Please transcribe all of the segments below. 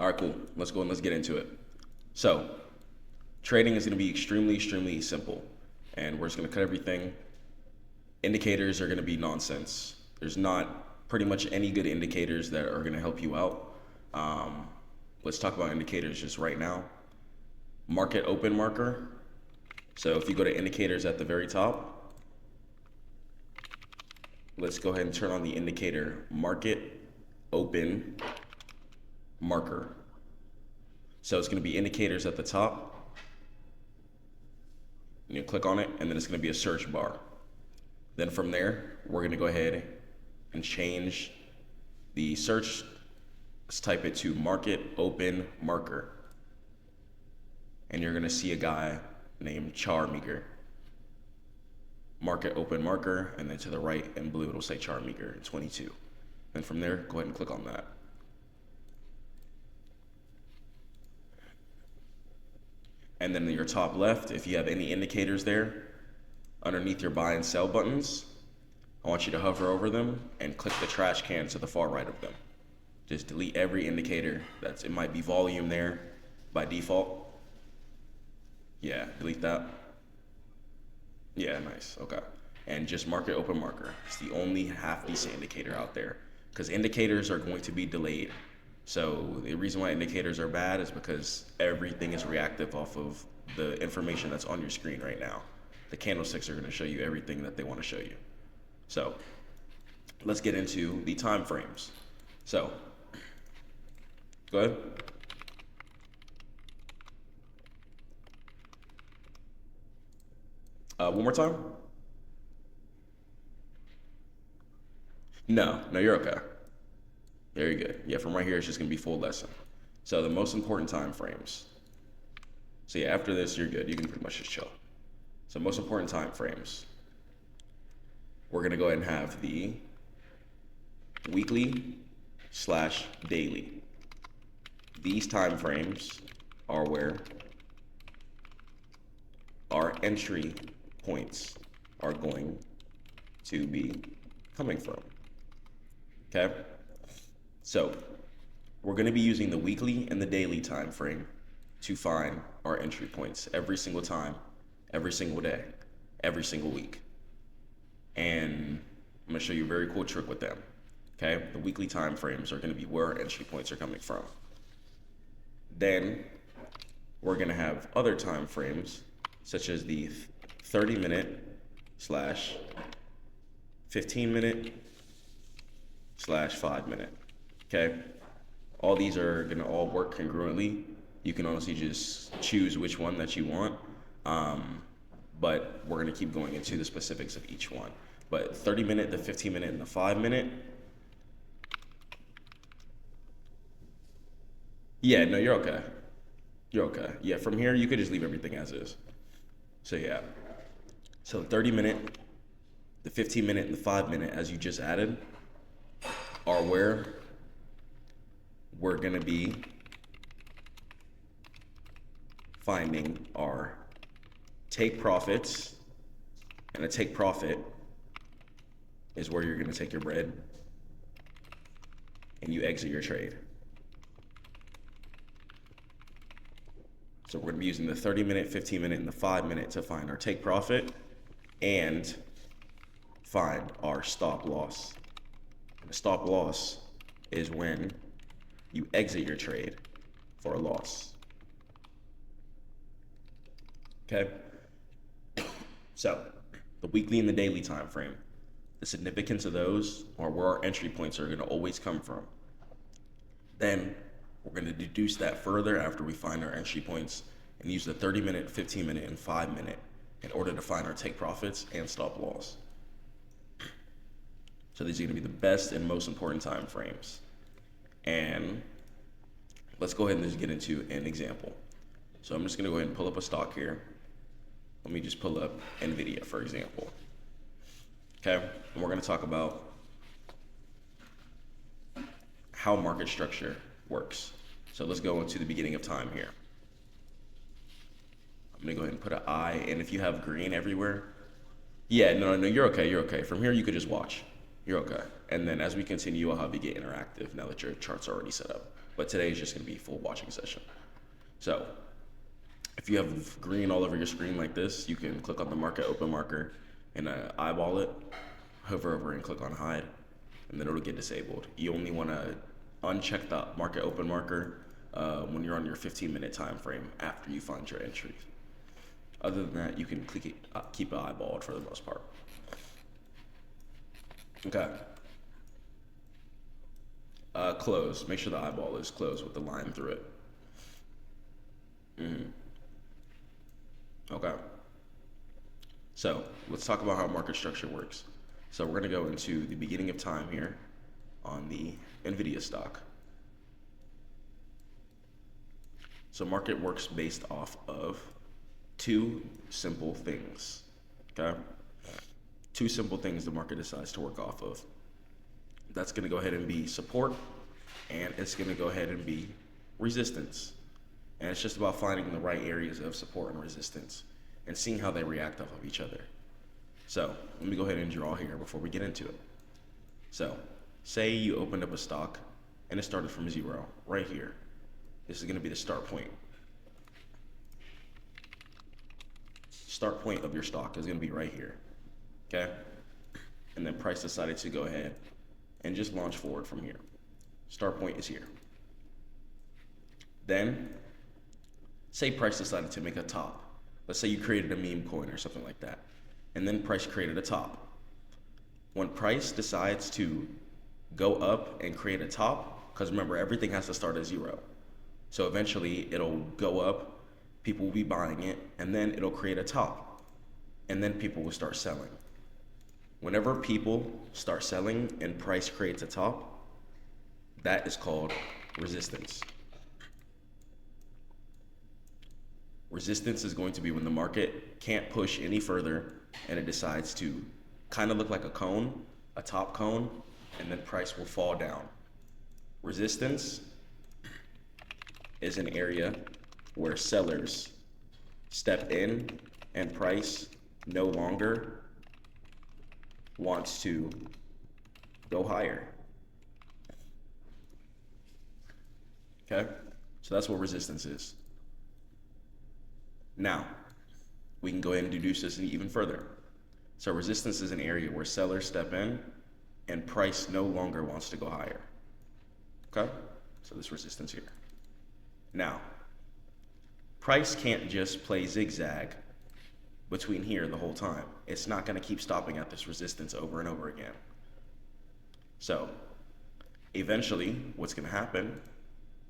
All right, cool. Let's go and let's get into it. So, trading is going to be extremely simple, and we're just going to cut everything. Indicators are going to be nonsense. There's not pretty much any good indicators that are going to help you out. Let's talk about indicators just right now. Market open marker. So if you go to indicators at the very top, let's go ahead and turn on the indicator market open marker. So it's going to be indicators at the top. You click on it, and then it's going to be a search bar. Then from there, we're going to go ahead and change the search. Let's type it to market open marker. And you're going to see a guy named Charmeager. Market open marker, and then to the right in blue, it'll say Charmeager 22. And from there, go ahead and click on that. And then in your top left, if you have any indicators there, underneath your buy and sell buttons, I want you to hover over them and click the trash can to the far right of them. Just delete every indicator it might be volume there by default. Yeah, delete that. Yeah, nice, okay. And just market open marker. It's the only half decent indicator out there, because indicators are going to be delayed. So the reason why indicators are bad is because everything is reactive off of the information that's on your screen right now. The candlesticks are going to show you everything that they want to show you. So let's get into the time frames. So go ahead. One more time. No, you're okay. Very good. Yeah, from right here, it's just gonna be full lesson. So the most important time frames. So yeah, after this, you're good. You can pretty much just chill. So most important time frames. We're gonna go ahead and have the weekly / daily. These time frames are where our entry points are going to be coming from. Okay? So we're going to be using the weekly and the daily time frame to find our entry points every single time, every single day, every single week. And I'm going to show you a very cool trick with them. Okay? The weekly time frames are going to be where our entry points are coming from. Then we're going to have other time frames, such as the 30-minute / 15-minute / 5-minute. Okay? All these are gonna all work congruently. You can honestly just choose which one that you want. But we're gonna keep going into the specifics of each one. But 30-minute, the 15-minute, and the 5-minute. Yeah, no, you're okay. You're okay. Yeah, from here, you could just leave everything as is. So yeah. So 30-minute, the 15-minute, and the 5-minute, as you just added, are where we're going to be finding our take profits. And a take profit is where you're going to take your bread and you exit your trade. So we're going to be using the 30-minute, 15-minute, and the 5-minute to find our take profit and find our stop loss. The stop loss is when you exit your trade for a loss. Okay? So the weekly and the daily time frame, the significance of those are where our entry points are going to always come from. Then we're going to deduce that further after we find our entry points and use the 30-minute, 15-minute, and 5-minute in order to find our take profits and stop loss. So these are going to be the best and most important time frames. And let's go ahead and just get into an example. So I'm just going to go ahead and pull up a stock here. Let me just pull up NVIDIA, for example. Okay, and we're going to talk about how market structure works. So let's go into the beginning of time here. I'm going to go ahead and put an I, and if you have green everywhere, yeah, no, you're okay, you're okay. From here, you could just watch. You're okay. And then as we continue, I'll have you get interactive now that your chart's already set up. but today is just gonna be full watching session. So if you have green all over your screen like this, you can click on the market open marker and eyeball it, hover over and click on hide, and then it'll get disabled. You only wanna uncheck the market open marker when you're on your 15-minute time frame after you find your entry. Other than that, you can keep it eyeballed for the most part. Okay. Close. Make sure the eyeball is closed with the line through it. Okay. So let's talk about how market structure works. So we're gonna go into the beginning of time here on the NVIDIA stock. So market works based off of two simple things, okay? Two simple things the market decides to work off of. That's gonna go ahead and be support, and it's gonna go ahead and be resistance. And it's just about finding the right areas of support and resistance and seeing how they react off of each other. So let me go ahead and draw here before we get into it. So say you opened up a stock and it started from 0 right here. This is gonna be the start point. Start point of your stock is gonna be right here, okay? And then price decided to go ahead and just launch forward from here. Start point is here. Then, say price decided to make a top. Let's say you created a meme coin or something like that, and then price created a top. When price decides to go up and create a top, because remember, everything has to start at 0. So eventually it'll go up, people will be buying it, and then it'll create a top, and then people will start selling. Whenever people start selling and price creates a top, that is called resistance. Resistance is going to be when the market can't push any further and it decides to kind of look like a cone, a top cone, and then price will fall down. Resistance is an area where sellers step in and price no longer wants to go higher. Okay, so that's what resistance is. Now, we can go ahead and deduce this even further. So resistance is an area where sellers step in and price no longer wants to go higher. Okay, so this resistance here. Now, price can't just play zigzag between here the whole time. It's not gonna keep stopping at this resistance over and over again. So, eventually, what's gonna happen,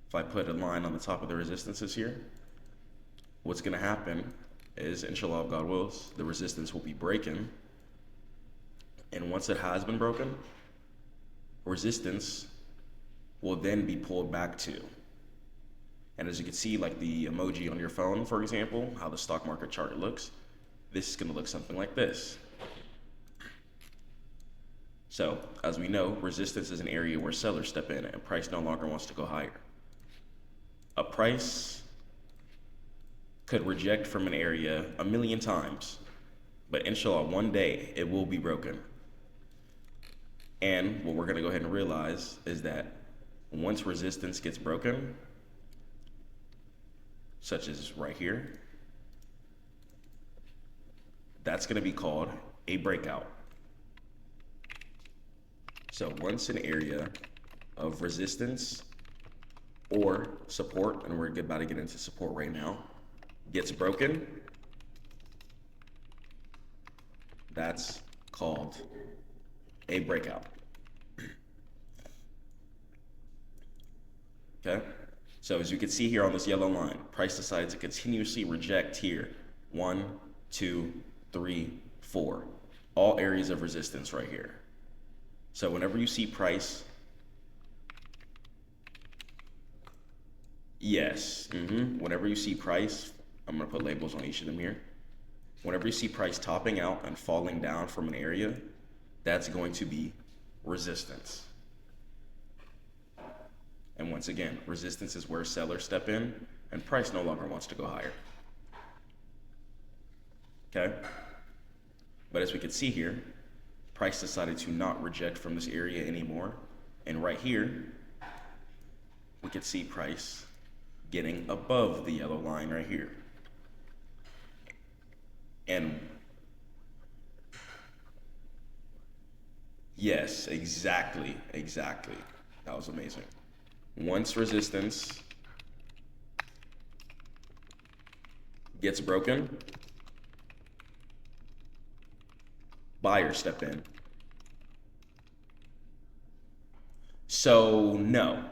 if I put a line on the top of the resistances here, what's gonna happen is, inshallah, God wills, the resistance will be breaking. And once it has been broken, resistance will then be pulled back to. And as you can see, like the emoji on your phone, for example, how the stock market chart looks, this is gonna look something like this. So, as we know, resistance is an area where sellers step in and price no longer wants to go higher. A price could reject from an area 1,000,000 times, but inshallah, one day it will be broken. And what we're gonna go ahead and realize is that once resistance gets broken, such as right here, that's gonna be called a breakout. So once an area of resistance or support, and we're about to get into support right now, gets broken, that's called a breakout. Okay? So as you can see here on this yellow line, price decided to continuously reject here. 1, 2, 3, 4. All areas of resistance right here. So whenever you see price, yes, whenever you see price, I'm gonna put labels on each of them here. Whenever you see price topping out and falling down from an area, that's going to be resistance. And once again, resistance is where sellers step in and price no longer wants to go higher. Okay? But as we can see here, price decided to not reject from this area anymore. And right here, we could see price getting above the yellow line right here. And yes, exactly. That was amazing. Once resistance gets broken, buyer step in. So no.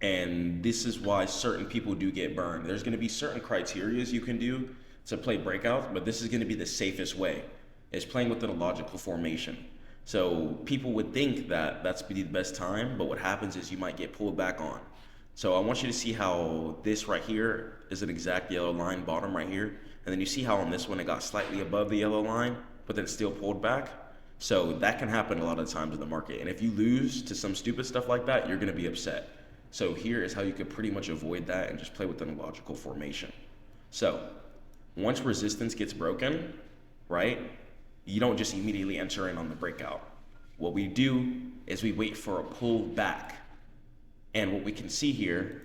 And this is why certain people do get burned. There's going to be certain criterias you can do to play breakouts, but this is going to be the safest way, is playing within a logical formation. So people would think that that's the best time, but what happens is you might get pulled back on. So I want you to see how this right here is an exact yellow line bottom right here. And then you see how on this one it got slightly above the yellow line, but then still pulled back. So that can happen a lot of times in the market. And if you lose to some stupid stuff like that, you're going to be upset. So here is how you could pretty much avoid that and just play within a logical formation. So once resistance gets broken, right, you don't just immediately enter in on the breakout. What we do is we wait for a pull back. And what we can see here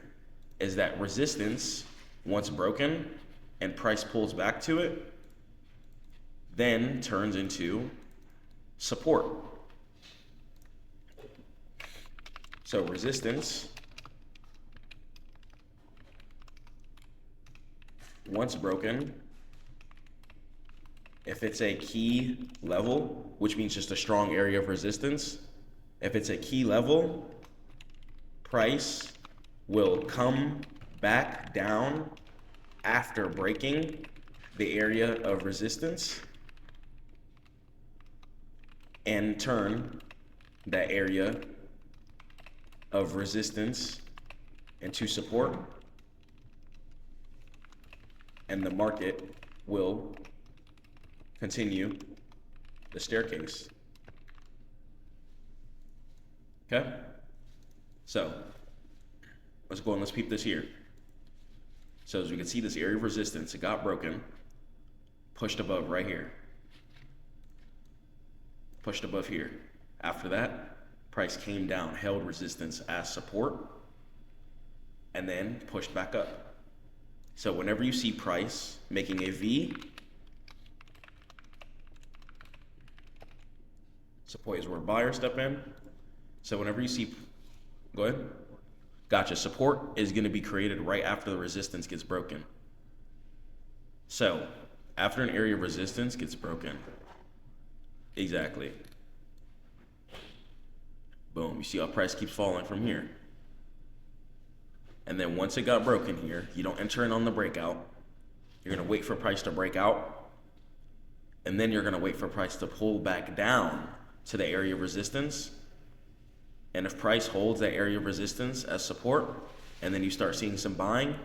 is that resistance, once broken and price pulls back to it, then turns into support. So resistance, once broken, if it's a key level, which means just a strong area of resistance, if it's a key level, price will come back down after breaking the area of resistance and turn that area of resistance into support, and the market will continue the staircase. Okay? So let's go and let's peep this here. So as we can see, this area of resistance, it got broken, pushed above right here, pushed above here. After that, price came down, held resistance as support, and then pushed back up. So whenever you see price making a V, support is where buyers step in. So whenever you see, go ahead. Gotcha. Support is going to be created right after the resistance gets broken. So after an area of resistance gets broken, exactly. Boom. You see how price keeps falling from here. And then once it got broken here, you don't enter in on the breakout. You're going to wait for price to break out. And then you're going to wait for price to pull back down to the area of resistance. And if price holds that area of resistance as support, and then you start seeing some buying,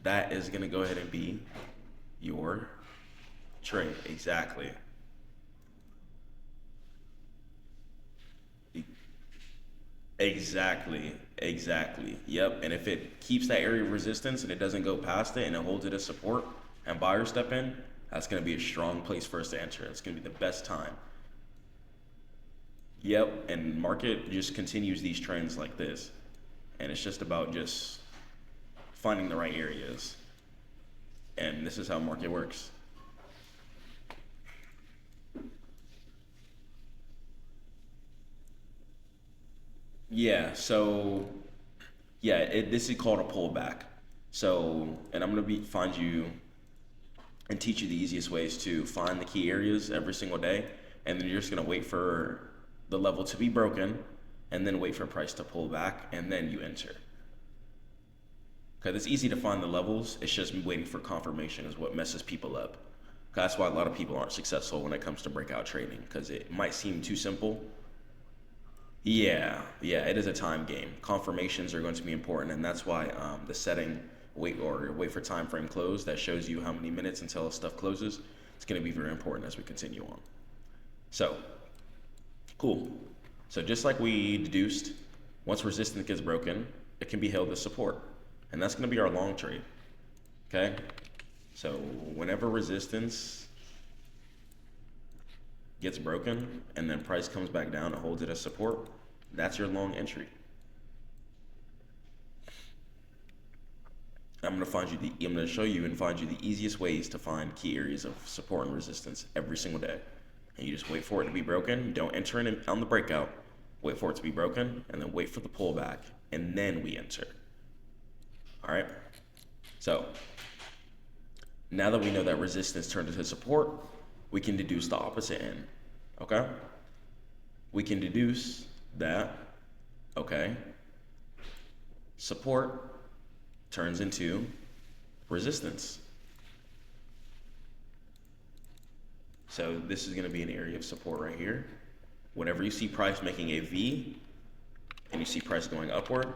that is going to go ahead and be your trade. Exactly. Exactly. Yep. And if it keeps that area of resistance and it doesn't go past it and it holds it as support and buyers step in, that's going to be a strong place for us to enter. It's going to be the best time. Yep. And market just continues these trends like this. And it's just about just finding the right areas. And this is how market works. Yeah, so this is called a pullback. So, and I'm gonna find you and teach you the easiest ways to find the key areas every single day, and then you're just gonna wait for the level to be broken, and then wait for price to pull back, and then you enter. Okay, it's easy to find the levels. It's just waiting for confirmation is what messes people up. That's why a lot of people aren't successful when it comes to breakout trading, because it might seem too simple. Yeah, it is a time game. Confirmations are going to be important, and that's why the setting wait for time frame close that shows you how many minutes until stuff closes. It's going to be very important as we continue on. So, cool. So just like we deduced, once resistance gets broken, it can be held as support, and that's going to be our long trade. Okay. So whenever resistance gets broken and then price comes back down and holds it as support, that's your long entry. I'm gonna show you and find you the easiest ways to find key areas of support and resistance every single day. And you just wait for it to be broken. Don't enter in on the breakout. Wait for it to be broken, and then wait for the pullback, and then we enter. All right. So now that we know that resistance turned into support, we can deduce the opposite end. Okay. We can deduce that, okay, support turns into resistance. So this is going to be an area of support right here. Whenever you see price making a V and you see price going upward,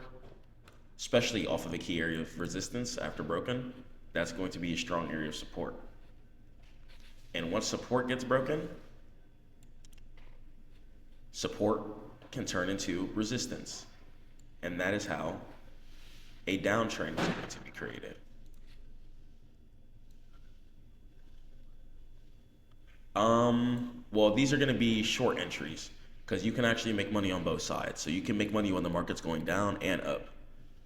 especially off of a key area of resistance after broken, that's going to be a strong area of support. And once support gets broken, support can turn into resistance. And that is how a downtrend is going to be created. Well, these are going to be short entries because you can actually make money on both sides. So you can make money when the market's going down and up.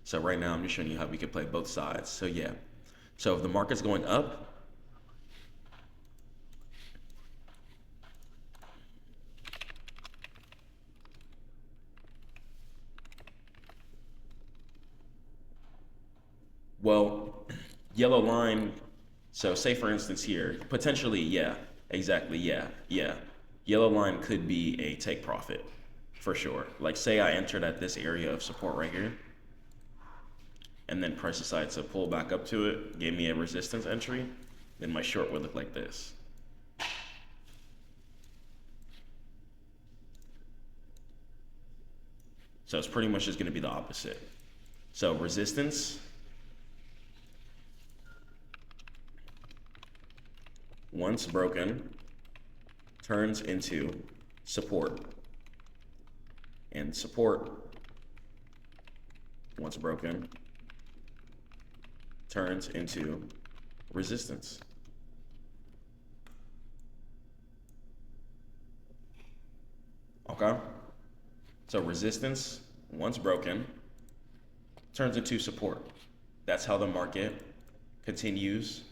So right now I'm just showing you how we can play both sides. So yeah. So if the market's going up, well, yellow line, so say for instance here, potentially, yeah, exactly, yeah. Yellow line could be a take profit, for sure. Like say I entered at this area of support right here, and then price decides to pull back up to it, gave me a resistance entry, then my short would look like this. So it's pretty much just gonna be the opposite. So resistance, once broken, turns into support. And support, once broken, turns into resistance. Okay? So resistance, once broken, turns into support. That's how the market continues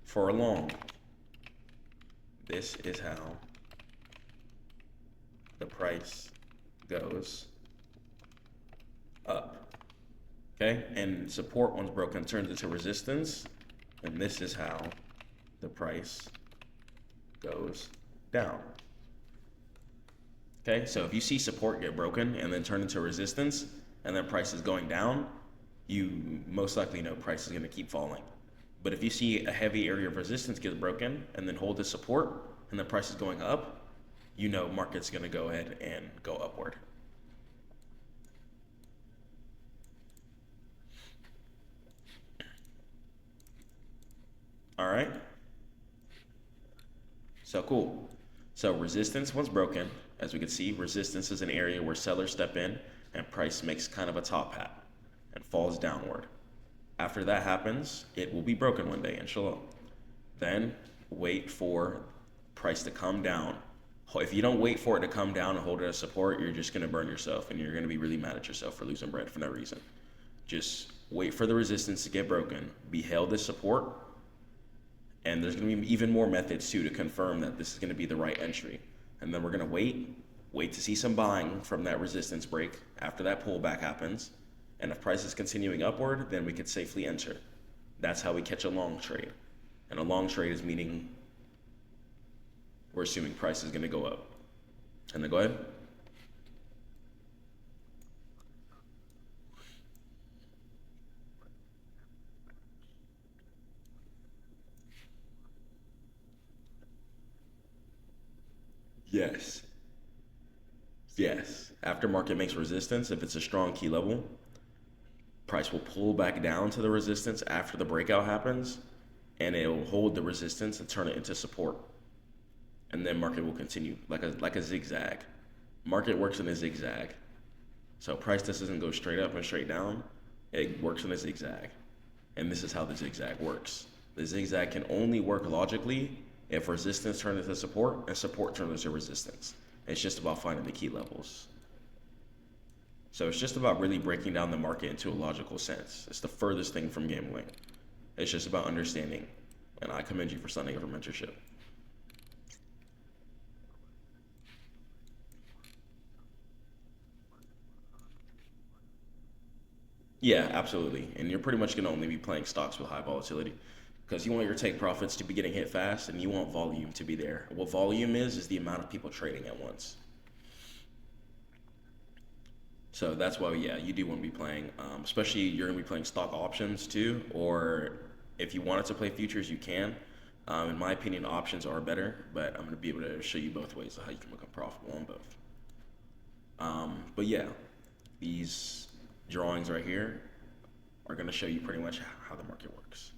for a long. This is how the price goes up. Okay, and support once broken turns into resistance, and this is how the price goes down. Okay, so if you see support get broken and then turn into resistance, and then price is going down, you most likely know price is going to keep falling. But if you see a heavy area of resistance get broken and then hold the support, and the price is going up, you know market's going to go ahead and go upward. All right. So cool. So resistance once broken, as we can see, resistance is an area where sellers step in and price makes kind of a top hat and falls downward. After that happens, it will be broken one day, inshallah. Then wait for price to come down. If you don't wait for it to come down and hold it as support, you're just gonna burn yourself and you're gonna be really mad at yourself for losing bread for no reason. Just wait for the resistance to get broken, be held as support, and there's gonna be even more methods too to confirm that this is gonna be the right entry. And then we're gonna wait to see some buying from that resistance break after that pullback happens. And if price is continuing upward, then we could safely enter. That's how we catch a long trade. And a long trade is meaning we're assuming price is gonna go up. And then go ahead. Yes. Yes. After market makes resistance, if it's a strong key level, price will pull back down to the resistance after the breakout happens, and it will hold the resistance and turn it into support. And then market will continue like a zigzag. Market works in a zigzag. So price doesn't go straight up and straight down. It works in a zigzag. And this is how the zigzag works. The zigzag can only work logically if resistance turns into support and support turns into resistance. It's just about finding the key levels. So it's just about really breaking down the market into a logical sense. It's the furthest thing from gambling. It's just about understanding. And I commend you for signing up for mentorship. Yeah, absolutely. And you're pretty much going to only be playing stocks with high volatility because you want your take profits to be getting hit fast and you want volume to be there. What volume is the amount of people trading at once. So that's why, yeah, you do want to be playing, especially you're going to be playing stock options too, or if you wanted to play futures, you can. In my opinion, options are better, but I'm going to be able to show you both ways of how you can become profitable on both. But yeah, these drawings right here are going to show you pretty much how the market works.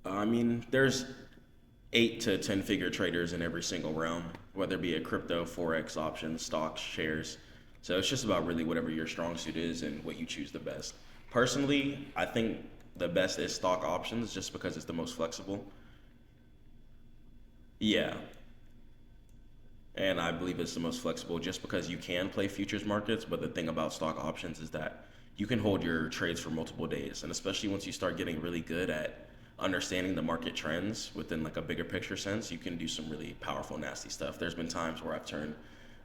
I mean, there's 8 to 10 figure traders in every single realm, whether it be a crypto, forex, options, stocks, shares. So it's just about really whatever your strong suit is and what you choose the best. Personally, I think the best is stock options just because it's the most flexible. Yeah, and I believe it's the most flexible just because you can play futures markets. But the thing about stock options is that you can hold your trades for multiple days. And especially once you start getting really good at understanding the market trends within like a bigger picture sense, you can do some really powerful, nasty stuff. There's been times where I've turned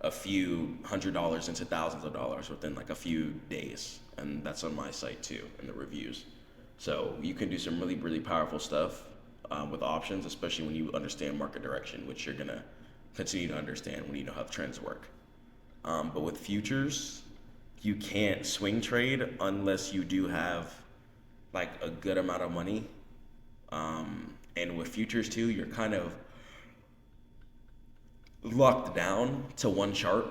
a few $100s into thousands of dollars within like a few days. And that's on my site too, in the reviews. So you can do some really, really powerful stuff with options, especially when you understand market direction, which you're gonna continue to understand when you know how the trends work. But with futures, you can't swing trade unless you do have like a good amount of money. And with futures too, you're kind of locked down to one chart,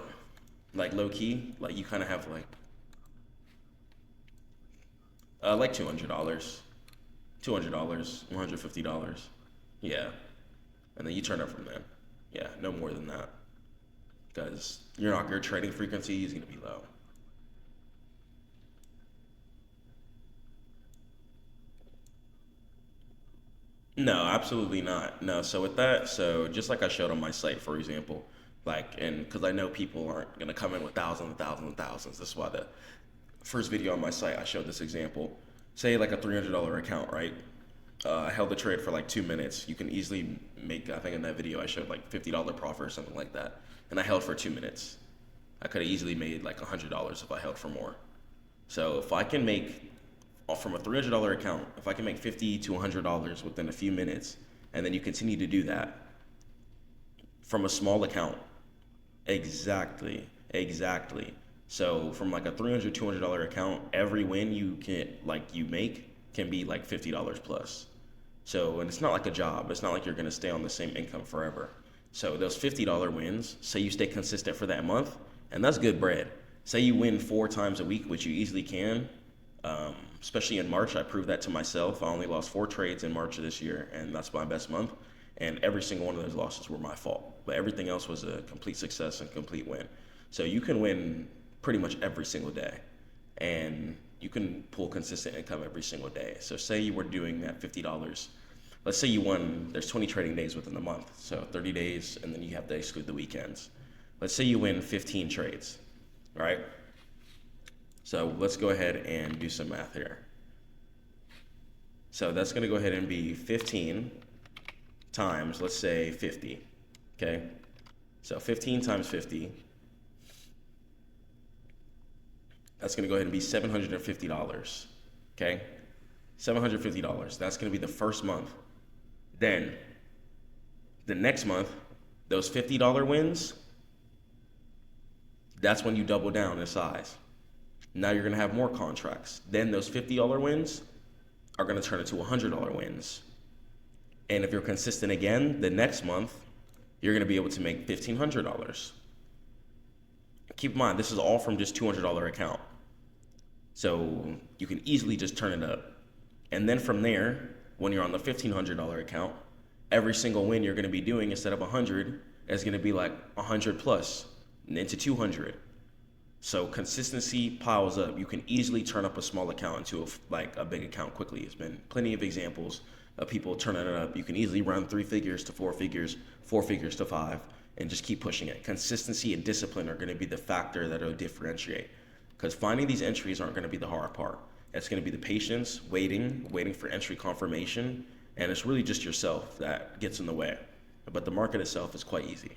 like low key. Like you kind of have like $200, $150. Yeah, and then you turn up from there. Yeah, no more than that, because your trading frequency is gonna be low. No, absolutely not. No, so with that, so just like I showed on my site, for example, like, and because I know people aren't gonna come in with thousands and thousands and thousands. This is why the first video on my site I showed this example. Say like a $300 account, right? I held the trade for like 2 minutes. You can easily make, I think in that video I showed like $50 profit or something like that, and I held for 2 minutes. I could have easily made like $100 if I held for more. So if I can make from a $300 account, if I can make $50 to $100 within a few minutes, and then you continue to do that from a small account, exactly. So from like a $300, $200 account, every win you make can be like $50 plus. So, and it's not like a job. It's not like you're gonna stay on the same income forever. So those $50 wins, say you stay consistent for that month, and that's good bread. Say you win 4 times a week, which you easily can. Especially in March, I proved that to myself. I only lost 4 trades in March of this year, and that's my best month. And every single one of those losses were my fault. But everything else was a complete success and complete win. So you can win pretty much every single day. And you can pull consistent income every single day. So say you were doing that $50. Let's say you won, there's 20 trading days within the month. So 30 days, and then you have to exclude the weekends. Let's say you win 15 trades, right? So let's go ahead and do some math here. So that's going to go ahead and be 15 times, let's say 50, okay? So 15 times 50, that's going to go ahead and be $750, okay? $750, that's going to be the first month. Then the next month, those $50 wins, that's when you double down in size. Now you're gonna have more contracts. Then those $50 wins are gonna turn into $100 wins. And if you're consistent again, the next month, you're gonna be able to make $1,500. Keep in mind, this is all from just $200 account. So you can easily just turn it up. And then from there, when you're on the $1,500 account, every single win you're gonna be doing instead of 100 is gonna be like 100 plus into 200. So consistency piles up. You can easily turn up a small account into like a big account quickly. There's been plenty of examples of people turning it up. You can easily run 3 figures to 4 figures, 4 figures to 5, and just keep pushing it. Consistency and discipline are going to be the factor that will differentiate, because finding these entries aren't going to be the hard part. It's going to be the patience, waiting for entry confirmation, and it's really just yourself that gets in the way. But the market itself is quite easy.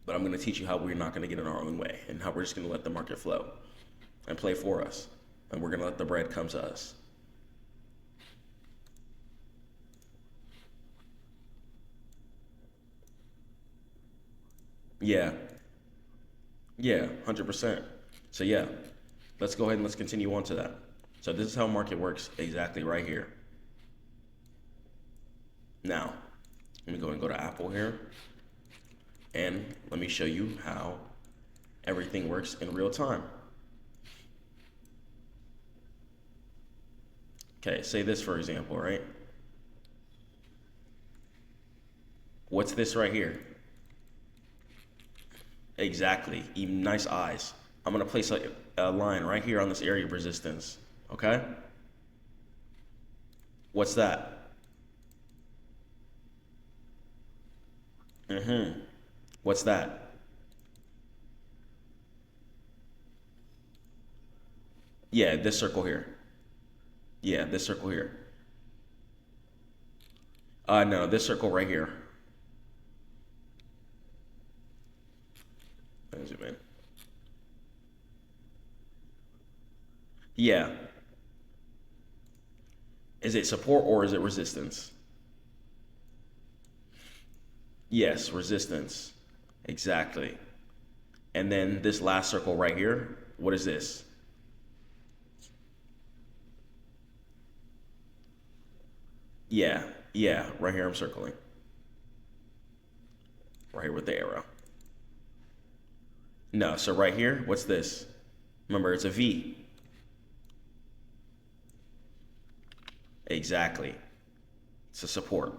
But I'm going to teach you how we're not going to get in our own way, and how we're just going to let the market flow and play for us, and we're going to let the bread come to us. Yeah, 100%. So yeah, let's go ahead and let's continue on to that. So this is how market works exactly right here. Now, let me go and go to Apple here, and let me show you how everything works in real time. Okay, say this for example, right? What's this right here? Exactly, even nice eyes. I'm gonna place a line right here on this area of resistance, okay? What's that? What's that? Yeah, this circle here. Yeah, this circle here. No, this circle right here. Let me zoom in. Yeah. Is it support or is it resistance? Yes, resistance. Exactly. And then this last circle right here, what is this? Yeah, right here I'm circling. Right here with the arrow. No, so right here, what's this? Remember, it's a V. Exactly. It's a support.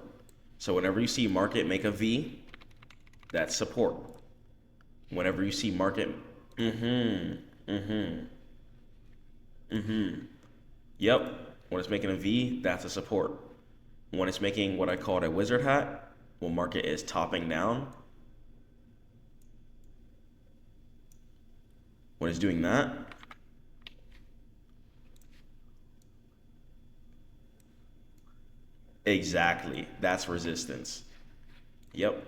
So whenever you see market make a V, that's support. Whenever you see market, yep. When it's making a V, that's a support. When it's making what I call a wizard hat, when market is topping down, when it's doing that, exactly, that's resistance. Yep.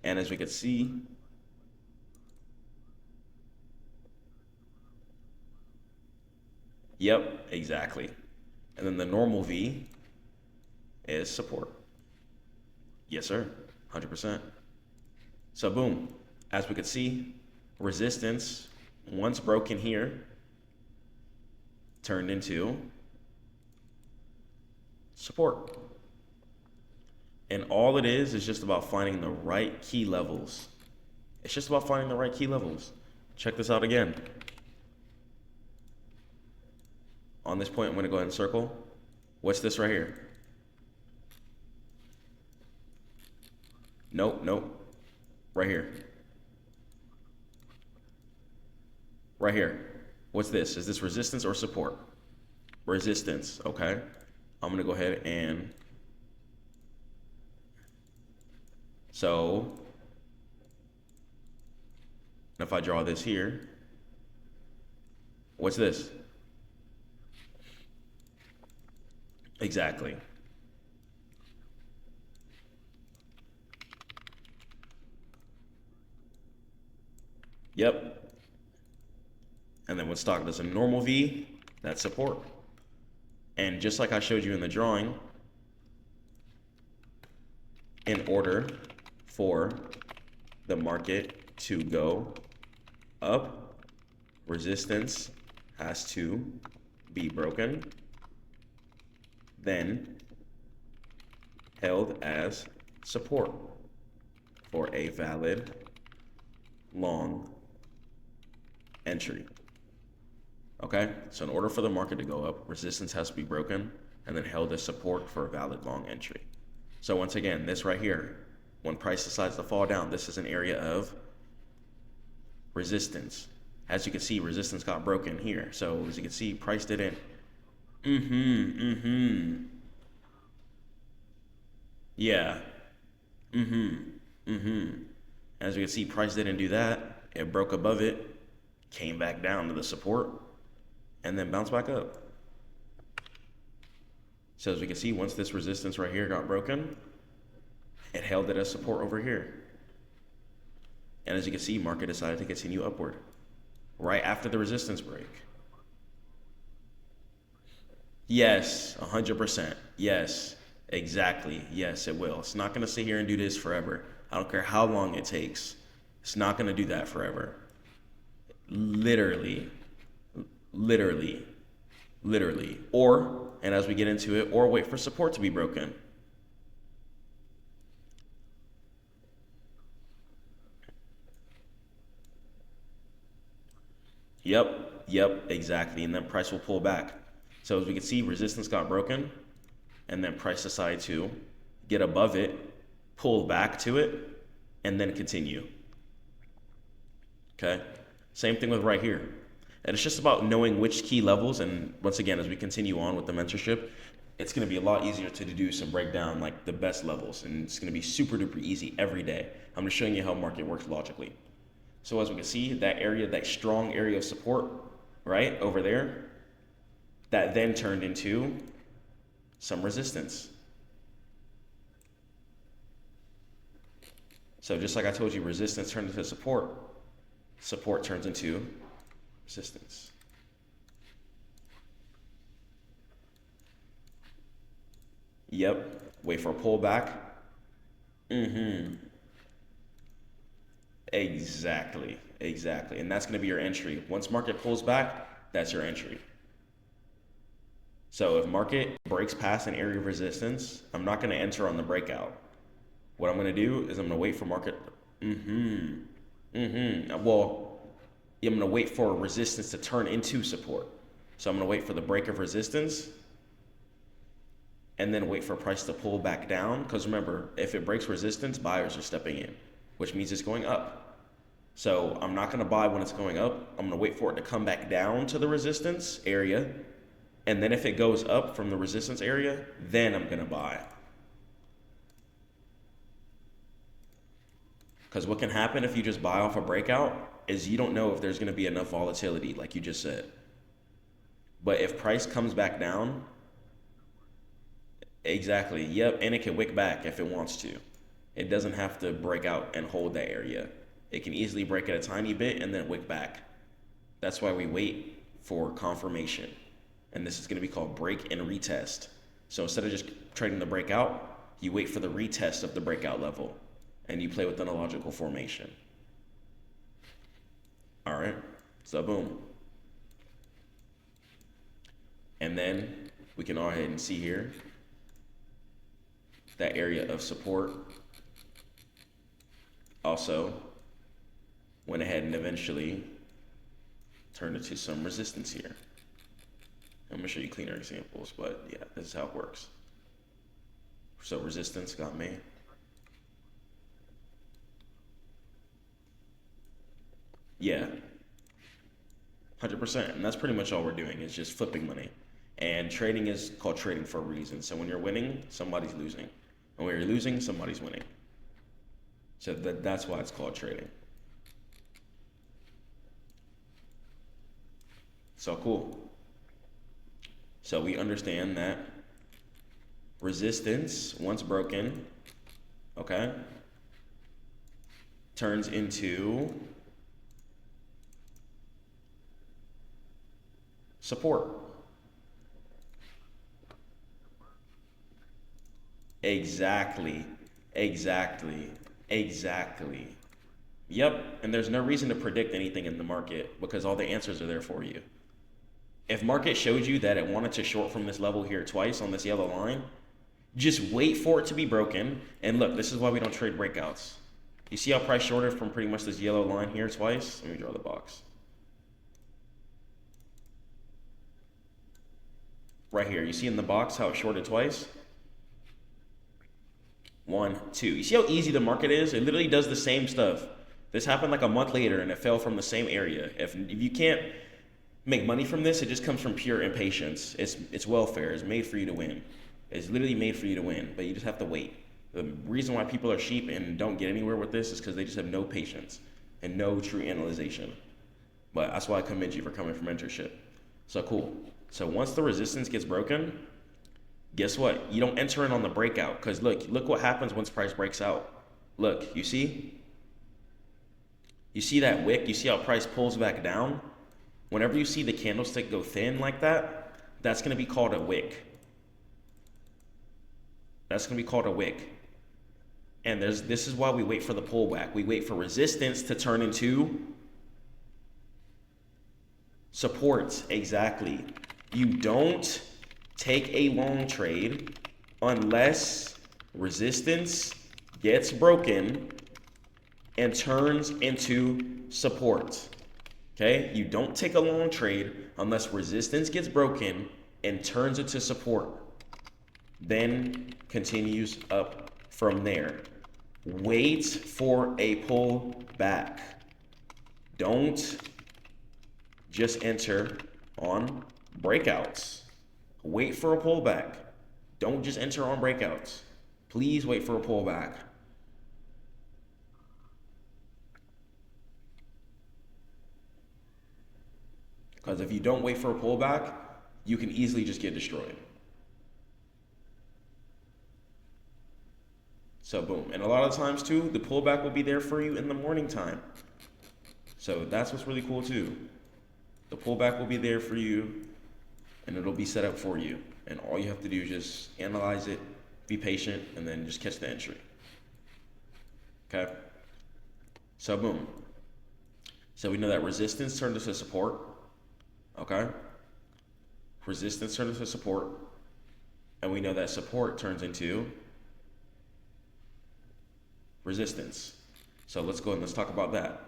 And as we can see, yep, exactly. And then the normal V is support. Yes, sir, 100%. So boom, as we could see, resistance, once broken here, turned into support. And all it is just about finding the right key levels. It's just about finding the right key levels. Check this out again. On this point, I'm gonna go ahead and circle. What's this right here? Nope. Right here. Right here. What's this? Is this resistance or support? Resistance, okay. I'm gonna go ahead and, so if I draw this here, what's this? Exactly. Yep. And then when stock does a normal V, that's support. And just like I showed you in the drawing, in order for the market to go up, resistance has to be broken, then held as support for a valid long entry. Okay, so in order for the market to go up, resistance has to be broken and then held as support for a valid long entry. So once again, this right here, when price decides to fall down, this is an area of resistance. As you can see, resistance got broken here. So as you can see, price didn't Mm-hmm. Mm-hmm. Yeah. Mm-hmm. Mm-hmm. As we can see, price didn't do that. It broke above it, came back down to the support, and then bounced back up. So as we can see, once this resistance right here got broken, it held it as support over here. And as you can see, market decided to continue upward right after the resistance break. Yes, 100%. Yes, exactly. Yes, it will. It's not going to sit here and do this forever. I don't care how long it takes. It's not going to do that forever. Literally, literally, literally. Or, and as we get into it, or wait for support to be broken. Yep, exactly. And then price will pull back. So as we can see, resistance got broken, and then price decided to get above it, pull back to it, and then continue. Okay? Same thing with right here. And it's just about knowing which key levels, and once again, as we continue on with the mentorship, it's going to be a lot easier to deduce and break down like the best levels, and it's going to be super duper easy every day. I'm just showing you how market works logically. So as we can see, that area, that strong area of support, right over there, that then turned into some resistance. So just like I told you, resistance turned into support. Support turns into resistance. Yep. Wait for a pullback. Exactly. And that's going to be your entry. Once market pulls back, that's your entry. So if market breaks past an area of resistance, I'm not going to enter on the breakout. What I'm going to do is I'm going to wait for market. Well, I'm going to wait for resistance to turn into support. So I'm going to wait for the break of resistance and then wait for price to pull back down. Because remember, if it breaks resistance, buyers are stepping in, which means it's going up. So I'm not going to buy when it's going up. I'm going to wait for it to come back down to the resistance area. And then if it goes up from the resistance area, then I'm going to buy. Because what can happen if you just buy off a breakout is you don't know if there's going to be enough volatility, like you just said. But if price comes back down, exactly, yep, and it can wick back if it wants to. It doesn't have to break out and hold that area. It can easily break it a tiny bit and then wick back. That's why we wait for confirmation. And this is going to be called break and retest. So instead of just trading the breakout, you wait for the retest of the breakout level and you play with an illogical formation. All right, so boom. And then we can go ahead and see here that area of support also went ahead and eventually turned into some resistance here. I'm gonna show you cleaner examples, but yeah, this is how it works. So resistance got made. Yeah, 100%, and that's pretty much all we're doing is just flipping money. And trading is called trading for a reason. So when you're winning, somebody's losing. And when you're losing, somebody's winning. So that's why it's called trading. So cool. So we understand that resistance, once broken, okay, turns into support. Exactly. Yep, and there's no reason to predict anything in the market because all the answers are there for you. If market showed you that it wanted to short from this level here twice on this yellow line, just wait for it to be broken. And look, this is why we don't trade breakouts. You see how price shorted from pretty much this yellow line here twice? Let me draw the box. Right here, you see in the box how it shorted twice? 1, 2. You see how easy the market is? It literally does the same stuff. This happened like a month later and it fell from the same area. If you can't, make money from this. It just comes from pure impatience. It's welfare. It's made for you to win. It's literally made for you to win, but you just have to wait. The reason why people are sheep and don't get anywhere with this is because they just have no patience and no true analyzation. But that's why I commend you for coming for mentorship. So cool. So once the resistance gets broken, guess what? You don't enter in on the breakout, because look what happens once price breaks out. Look, you see? You see that wick? You see how price pulls back down? Whenever you see the candlestick go thin like that, that's going to be called a wick. That's going to be called a wick. And this is why we wait for the pullback. We wait for resistance to turn into support. Exactly. You don't take a long trade unless resistance gets broken and turns into support. Okay? You don't take a long trade unless resistance gets broken and turns into support. Then continues up from there. Wait for a pull back. Don't just enter on breakouts. Wait for a pullback. Don't just enter on breakouts. Please wait for a pullback. Because if you don't wait for a pullback, you can easily just get destroyed. So boom. And a lot of times too, the pullback will be there for you in the morning time. So that's what's really cool too. The pullback will be there for you and it'll be set up for you. And all you have to do is just analyze it, be patient, and then just catch the entry. Okay? So boom. So we know that resistance turned into support. Okay? Resistance turns into support. And we know that support turns into resistance. So let's go and let's talk about that.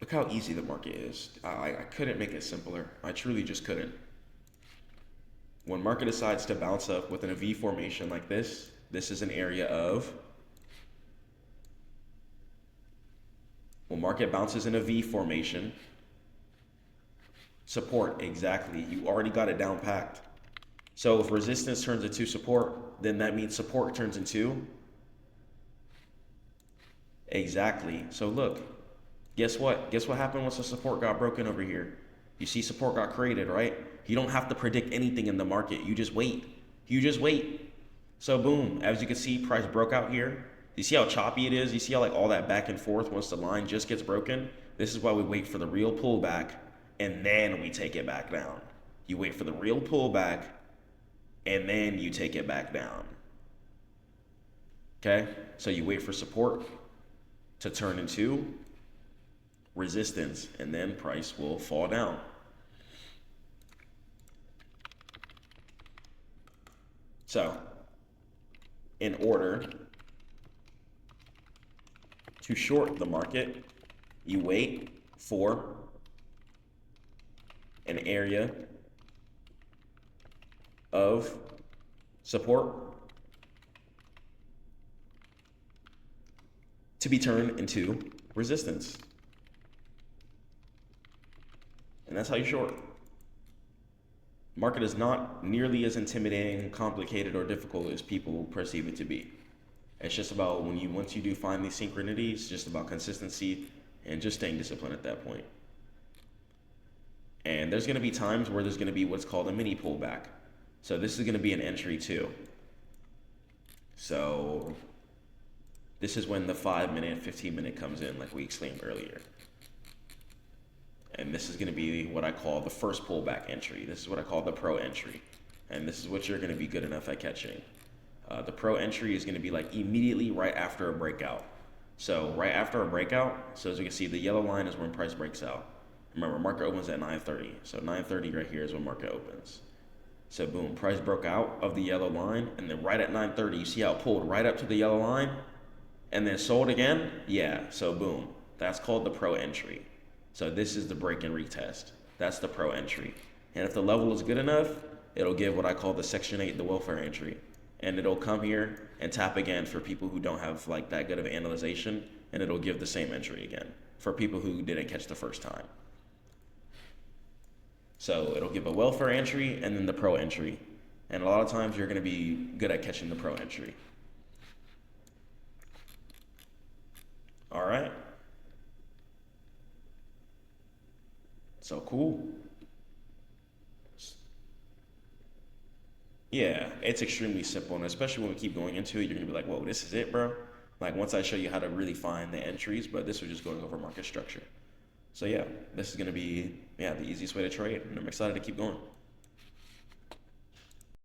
Look how easy the market is. I couldn't make it simpler. I truly just couldn't. When market decides to bounce up within a V formation like this is an area of, when market bounces in a V formation, support, exactly. You already got it down packed. So if resistance turns into support, then that means support turns into, exactly. So look, guess what? Guess what happened once the support got broken over here? You see support got created, right? You don't have to predict anything in the market. You just wait. You just wait. So boom, as you can see, price broke out here. You see how choppy it is? You see how like all that back and forth once the line just gets broken? This is why we wait for the real pullback and then we take it back down. You wait for the real pullback and then you take it back down. Okay? So you wait for support to turn into resistance and then price will fall down. So, in order to short the market, you wait for an area of support to be turned into resistance. And that's how you short. Market is not nearly as intimidating, complicated, or difficult as people perceive it to be. It's just about once you do find these synchronities, it's just about consistency and just staying disciplined at that point. And there's going to be times where there's going to be what's called a mini pullback. So this is going to be an entry too. So this is when the 5-minute, 15-minute comes in, like we explained earlier. And this is going to be what I call the first pullback entry. This is what I call the pro entry. And this is what you're going to be good enough at catching. The pro entry is going to be like immediately right after a breakout. So right after a breakout, so as you can see, the yellow line is when price breaks out. Remember, market opens at 9:30. So 9:30 right here is when market opens. So boom, price broke out of the yellow line. And then right at 9:30, you see how it pulled right up to the yellow line and then sold again? Yeah, so boom. That's called the pro entry. So this is the break and retest. That's the pro entry. And if the level is good enough, it'll give what I call the section 8, the welfare entry. And it'll come here and tap again for people who don't have like that good of analyzation, and it'll give the same entry again. for people who didn't catch the first time. So it'll give a welfare entry and then the pro entry. And a lot of times you're going to be good at catching the pro entry. All right. So cool. Yeah, it's extremely simple, and especially when we keep going into it, you're gonna be like, whoa, this is it, bro. Like once I show you how to really find the entries, but this was just going over market structure. So yeah, this is gonna be, yeah, the easiest way to trade, and I'm excited to keep going.